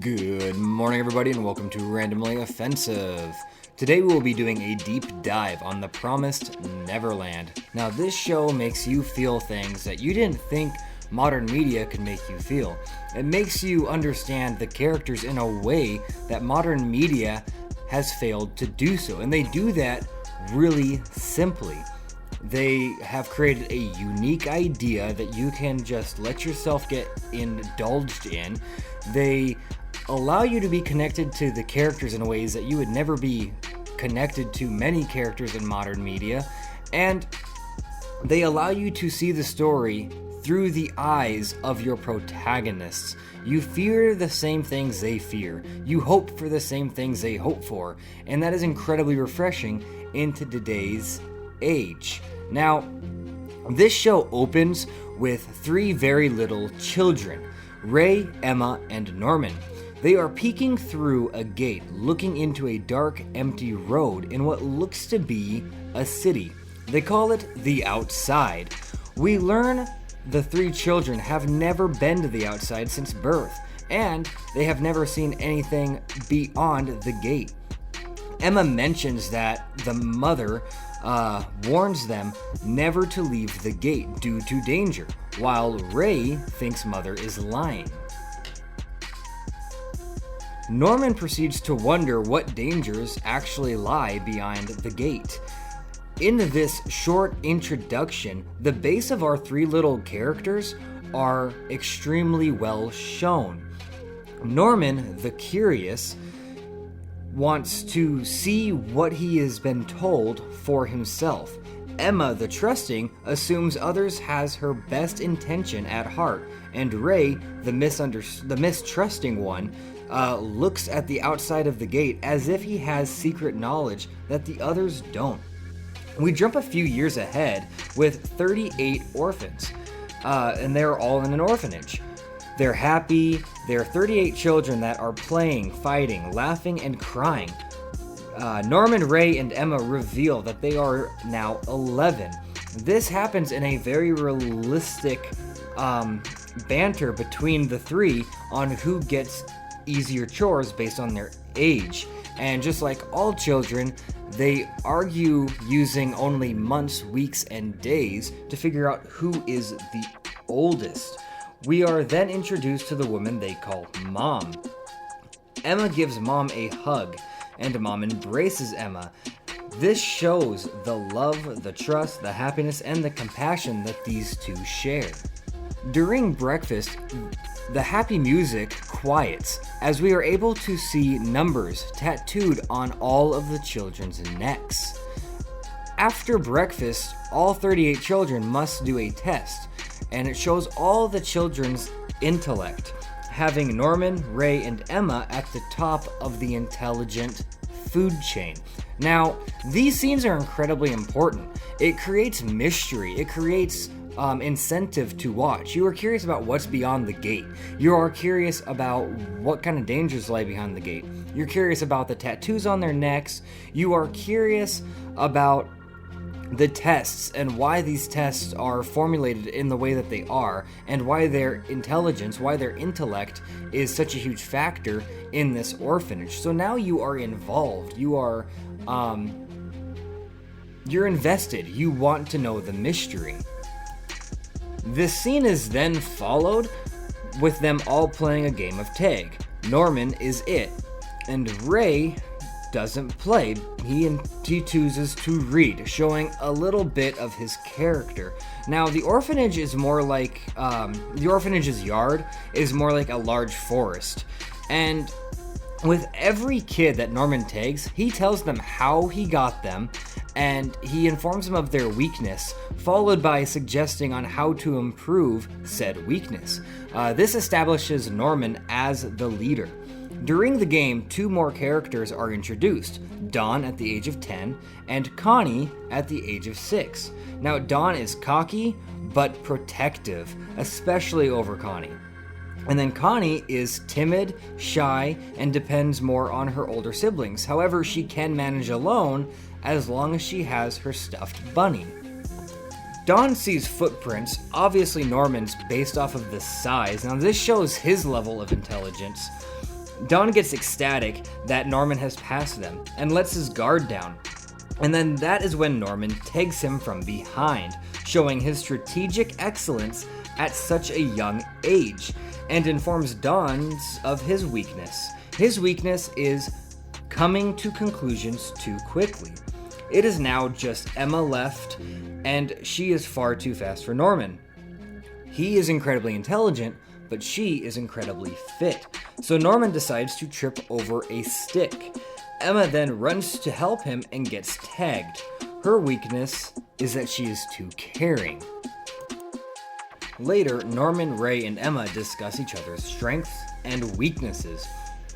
Good morning, everybody, and welcome to Randomly Offensive. Today we will be doing a deep dive on The Promised Neverland. Now, this show makes you feel things that you didn't think modern media could make you feel. It makes you understand the characters in a way that modern media has failed to do so, and they do that really simply. They have created a unique idea that you can just let yourself get indulged in. They allow you to be connected to the characters in ways that you would never be connected to many characters in modern media, and they allow you to see the story through the eyes of your protagonists. You fear the same things they fear. You hope for the same things they hope for, and that is incredibly refreshing into today's age. Now, this show opens with three very little children, Ray, Emma, and Norman. They are peeking through a gate, looking into a dark, empty road in what looks to be a city. They call it the outside. We learn the three children have never been to the outside since birth, and they have never seen anything beyond the gate. Emma mentions that the mother warns them never to leave the gate due to danger, while Ray thinks mother is lying. Norman proceeds to wonder what dangers actually lie behind the gate. In this short introduction, the base of our three little characters are extremely well shown. Norman, the curious, wants to see what he has been told for himself. Emma, the trusting, assumes others has her best intention at heart, and Ray, the mistrusting one, looks at the outside of the gate as if he has secret knowledge that the others don't. We jump a few years ahead with 38 orphans, and they're all in an orphanage. They're happy. There are 38 children that are playing, fighting, laughing, and crying. Norman, Ray, and Emma reveal that they are now 11. This happens in a very realistic banter between the three on who gets easier chores based on their age. And just like all children, they argue using only months, weeks, and days to figure out who is the oldest. We are then introduced to the woman they call Mom. Emma gives Mom a hug, and Mom embraces Emma. This shows the love, the trust, the happiness, and the compassion that these two share. During breakfast, the happy music quiets as we are able to see numbers tattooed on all of the children's necks. After breakfast, all 38 children must do a test, and it shows all the children's intellect, having Norman, Ray, and Emma at the top of the intelligent food chain. Now, these scenes are incredibly important. It creates mystery. It creates incentive to watch. You are curious about what's beyond the gate. You are curious about what kind of dangers lie behind the gate. You're curious about the tattoos on their necks. You are curious about the tests and why these tests are formulated in the way that they are, and why their intelligence, why their intellect is such a huge factor in this orphanage. So now you are involved. You are you're invested. You want to know the mystery. This scene is then followed with them all playing a game of tag. Norman is it, and Ray doesn't play. He chooses to read, showing a little bit of his character. Now, the orphanage is more like, the orphanage's yard is more like a large forest, and with every kid that Norman tags, he tells them how he got them, and he informs them of their weakness, followed by suggesting on how to improve said weakness. This establishes Norman as the leader. During the game, two more characters are introduced, Dawn at the age of 10 and Connie at the age of 6. Now, Dawn is cocky but protective, especially over Connie. And then Connie is timid, shy, and depends more on her older siblings. However, she can manage alone as long as she has her stuffed bunny. Dawn sees footprints, obviously Norman's based off of the size. Now this shows his level of intelligence. Don gets ecstatic that Norman has passed them and lets his guard down. And then that is when Norman tags him from behind, showing his strategic excellence at such a young age, and informs Don of his weakness. His weakness is coming to conclusions too quickly. It is now just Emma left, and she is far too fast for Norman. He is incredibly intelligent, but she is incredibly fit. So Norman decides to trip over a stick. Emma then runs to help him and gets tagged. Her weakness is that she is too caring. Later, Norman, Ray, and Emma discuss each other's strengths and weaknesses.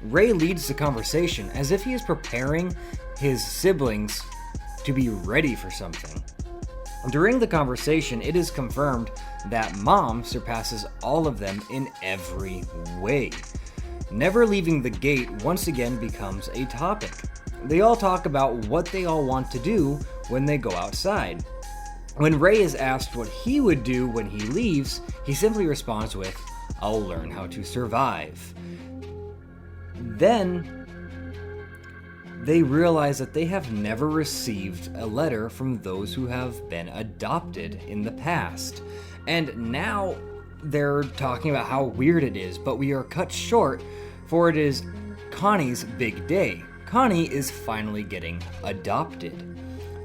Ray leads the conversation as if he is preparing his siblings to be ready for something. During the conversation, it is confirmed that Mom surpasses all of them in every way. Never leaving the gate once again becomes a topic. They all talk about what they all want to do when they go outside. When Ray is asked what he would do when he leaves, he simply responds with, "I'll learn how to survive." Then they realize that they have never received a letter from those who have been adopted in the past. And now they're talking about how weird it is, but we are cut short, for it is Connie's big day. Connie is finally getting adopted.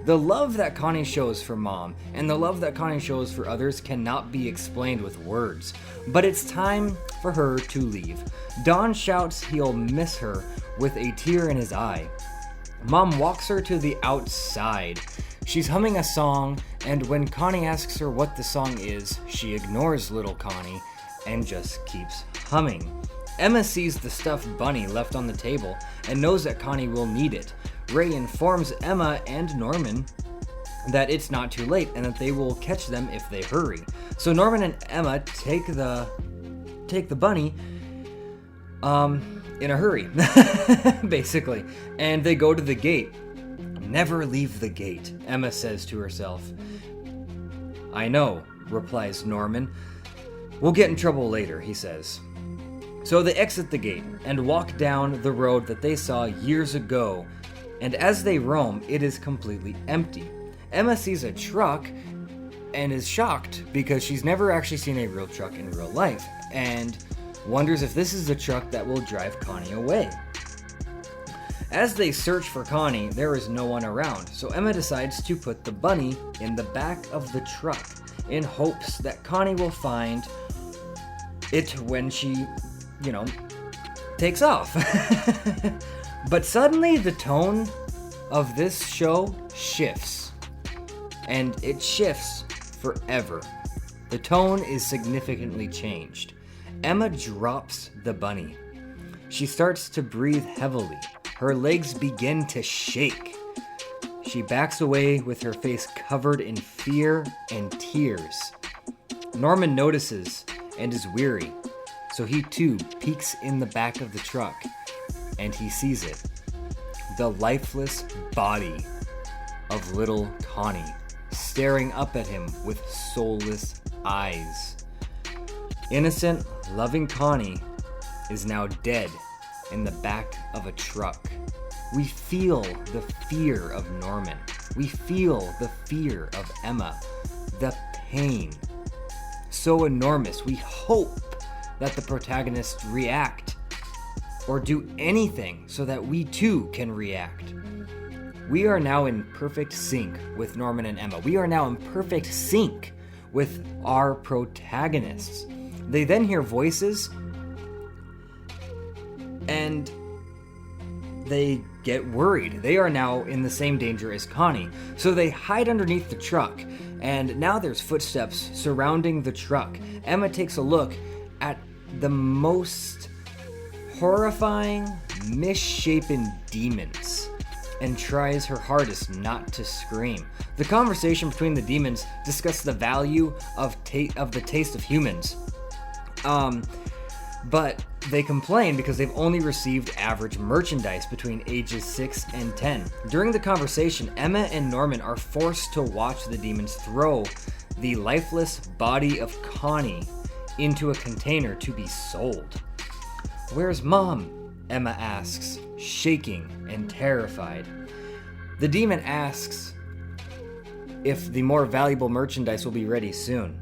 The love that Connie shows for Mom and the love that Connie shows for others cannot be explained with words, but it's time for her to leave. Don shouts he'll miss her with a tear in his eye. Mom walks her to the outside. She's humming a song, and when Connie asks her what the song is, she ignores little Connie and just keeps humming. Emma sees the stuffed bunny left on the table and knows that Connie will need it. Ray informs Emma and Norman that it's not too late and that they will catch them if they hurry. So Norman and Emma take the bunny in a hurry, basically, and they go to the gate. "Never leave the gate," Emma says to herself. "I know," replies Norman. "We'll get in trouble later," he says. So they exit the gate and walk down the road that they saw years ago, and as they roam, it is completely empty. Emma sees a truck and is shocked because she's never actually seen a real truck in real life, and wonders if this is the truck that will drive Connie away. As they search for Connie, there is no one around, so Emma decides to put the bunny in the back of the truck in hopes that Connie will find it when she, takes off. But suddenly the tone of this show shifts, and it shifts forever. The tone is significantly changed. Emma drops the bunny. She starts to breathe heavily. Her legs begin to shake. She backs away with her face covered in fear and tears. Norman notices and is weary, so he too peeks in the back of the truck, and he sees it. The lifeless body of little Connie, staring up at him with soulless eyes. Innocent, loving Connie is now dead in the back of a truck. We feel the fear of Norman. We feel the fear of Emma. The pain. So enormous, we hope that the protagonists react or do anything so that we too can react. We are now in perfect sync with Norman and Emma. We are now in perfect sync with our protagonists. They then hear voices and they get worried. They are now in the same danger as Connie. So they hide underneath the truck, and now there's footsteps surrounding the truck. Emma takes a look at the most horrifying, misshapen demons and tries her hardest not to scream. The conversation between the demons discuss the value of the taste of humans. But they complain because they've only received average merchandise between ages 6 and 10. During the conversation, Emma and Norman are forced to watch the demons throw the lifeless body of Connie into a container to be sold. "Where's Mom?" Emma asks, shaking and terrified. The demon asks if the more valuable merchandise will be ready soon.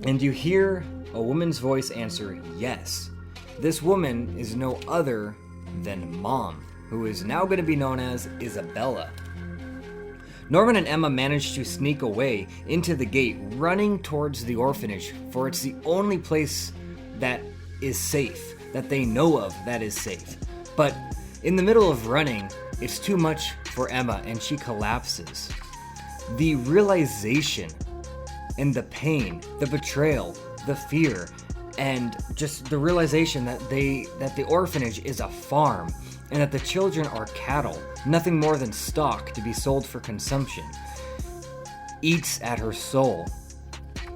And you hear a woman's voice answer, yes. This woman is no other than Mom, who is now going to be known as Isabella. Norman and Emma manage to sneak away into the gate, running towards the orphanage, for it's the only place that is safe, that they know of that is safe. But in the middle of running, it's too much for Emma and she collapses. The realization and the pain, the betrayal, the fear, and just the realization that the orphanage is a farm and that the children are cattle, nothing more than stock to be sold for consumption, eats at her soul.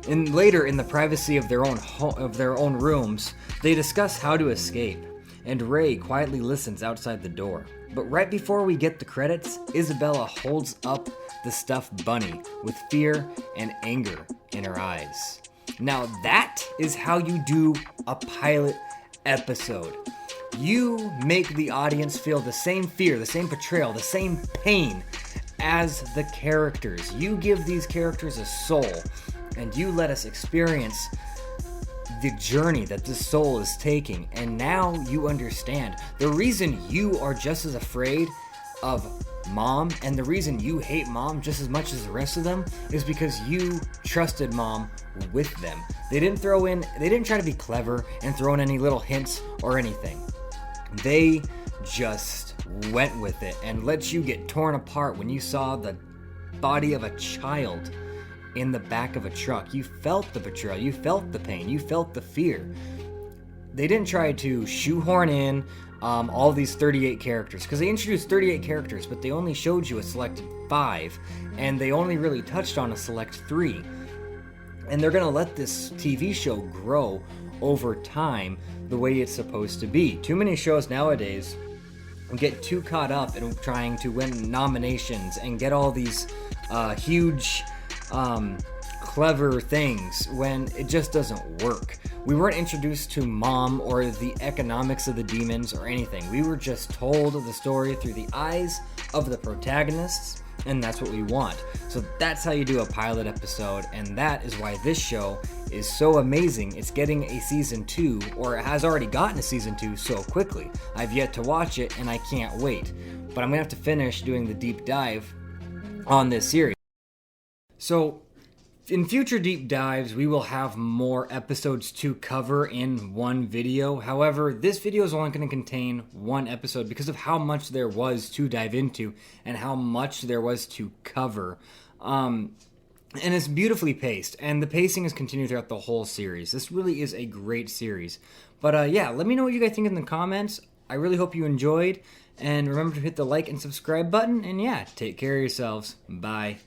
And later, in the privacy of their own rooms, they discuss how to escape, and Ray quietly listens outside the door. But right before we get the credits, Isabella holds up the stuffed bunny with fear and anger in her eyes. Now that is how you do a pilot episode. You make the audience feel the same fear, the same betrayal, the same pain as the characters. You give these characters a soul, and you let us experience the journey that this soul is taking. And now you understand the reason you are just as afraid of Mom, and the reason you hate Mom just as much as the rest of them, is because you trusted Mom with them. They didn't try to be clever and throw in any little hints or anything. They just went with it and let you get torn apart when you saw the body of a child in the back of a truck. You felt the betrayal, you felt the pain, you felt the fear. They didn't try to shoehorn in all these 38 characters, because they introduced 38 characters, but they only showed you a selected 5, and they only really touched on a select 3. And they're going to let this TV show grow over time the way it's supposed to be. Too many shows nowadays get too caught up in trying to win nominations and get all these huge clever things when it just doesn't work. We weren't introduced to Mom or the economics of the demons or anything. We were just told the story through the eyes of the protagonists, and that's what we want. So that's how you do a pilot episode, and that is why this show is so amazing. It's getting a season 2, or it has already gotten a season 2 so quickly. I've yet to watch it, and I can't wait. But I'm going to have to finish doing the deep dive on this series. So in future deep dives, we will have more episodes to cover in one video. However, this video is only going to contain one episode because of how much there was to dive into and how much there was to cover. And it's beautifully paced, and the pacing is continued throughout the whole series. This really is a great series. But yeah, let me know what you guys think in the comments. I really hope you enjoyed, and remember to hit the like and subscribe button, and yeah, take care of yourselves. Bye.